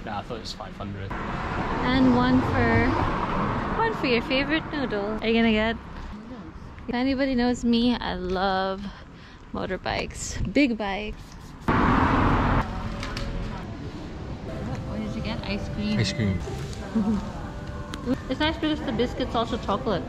Nah, I thought it was 500. And one for your favorite noodle. Are you gonna get? If anybody knows me, I love motorbikes, big bikes. What did you get? Ice cream. Ice cream. It's nice because the biscuit's also chocolate.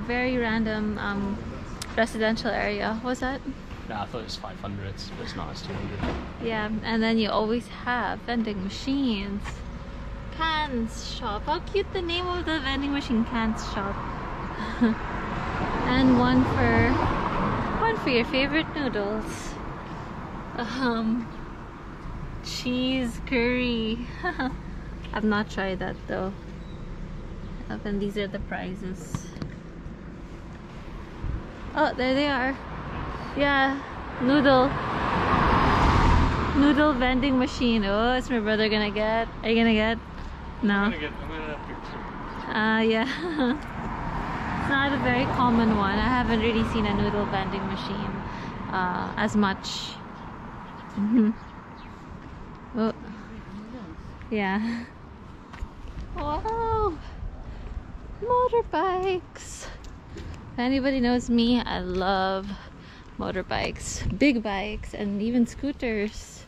Very random residential area. What was that? Nah, I thought it was 500, but it's not, it's 200. Yeah, and then you always have vending machines. Cans shop. How cute the name of the vending machine, Cans shop. And one for your favorite noodles. Cheese curry. I've not tried that though. And these are the prices. Oh, there they are. Yeah, noodle vending machine. Oh, it's my brother gonna get. Are you gonna get? No. I'm gonna have a picture. Yeah. It's not a very common one. I haven't really seen a noodle vending machine as much. Oh. Yeah. Wow. Motorbikes. If anybody knows me, I love motorbikes, big bikes, and even scooters.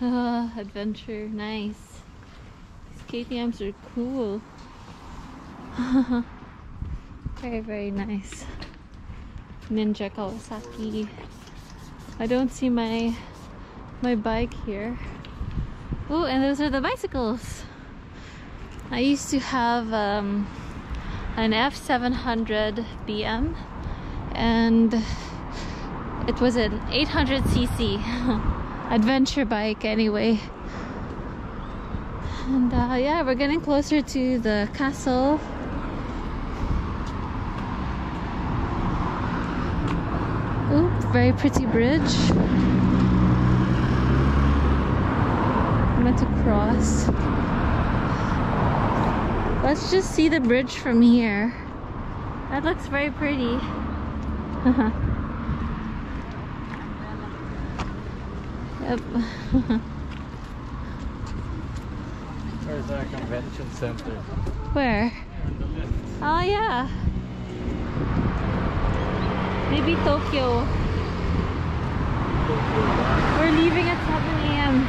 Adventure, nice. These KTMs are cool. Very, very nice. Ninja Kawasaki. I don't see my bike here. Oh, and those are the bicycles. I used to have an F700 BM, and it was an 800cc adventure bike anyway. And yeah, we're getting closer to the castle. Ooh, very pretty bridge. I'm meant to cross. Let's just see the bridge from here. That looks very pretty. Yep. Where's our convention center? Where? Oh yeah. Maybe Tokyo. We're leaving at 7 a.m.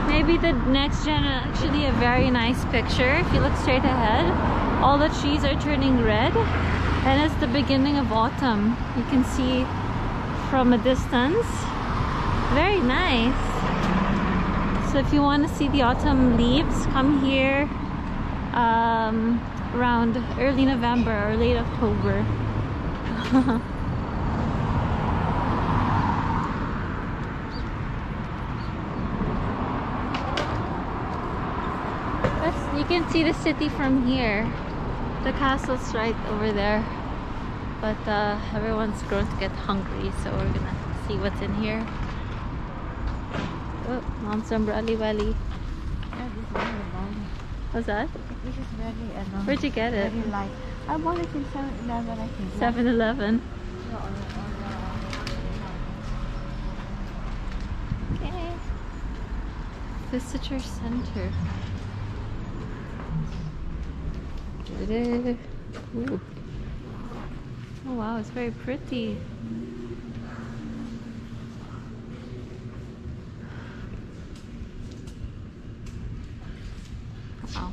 Maybe the next gen actually a very nice picture. If you look straight ahead, all the trees are turning red, and it's the beginning of autumn. You can see from a distance. Very nice. So if you want to see the autumn leaves, come here around early November or late October. You can see the city from here. The castle's right over there. But everyone's going to get hungry, so we're gonna see what's in here. Oh, Mom's umbrella valley. Yeah, this is very long. What's that? This is very long. Where'd you get it? Very light. I bought it in 7-Eleven, I think. 7-Eleven. Okay. Visitor center. Ooh. Oh wow, it's very pretty. Wow.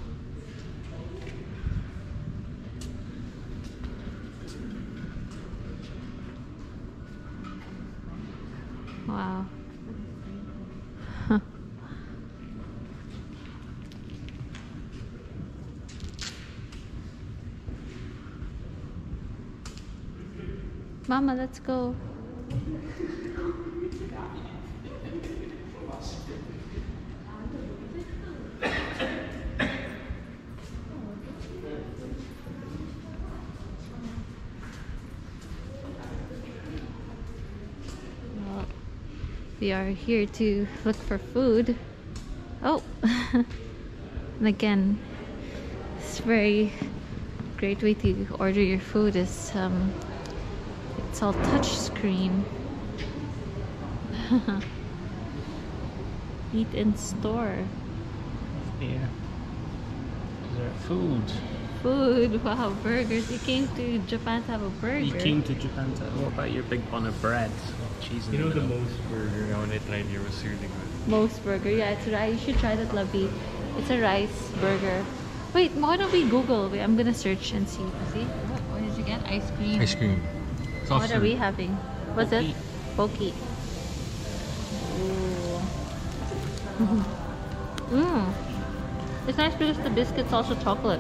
Wow. Mama, let's go. Well, we are here to look for food. Oh, and again, it's very great way to order your food is it's all touch screen. Eat in store. Yeah. Is there food? Food, wow, burgers. You came to Japan to have a burger. You came to Japan to. What about your big bun of bread? Cheese in You know the the middle. most burger when I tried here was really good. Most burger, yeah, it's rice. You should try that, Lovey. It's a rice burger. Wait, why don't we Google? Wait, I'm gonna search and see. See? What did you get? Ice cream. Ice cream. What are we having? What's it? Pocky. Ooh. It's nice because the biscuit's also chocolate.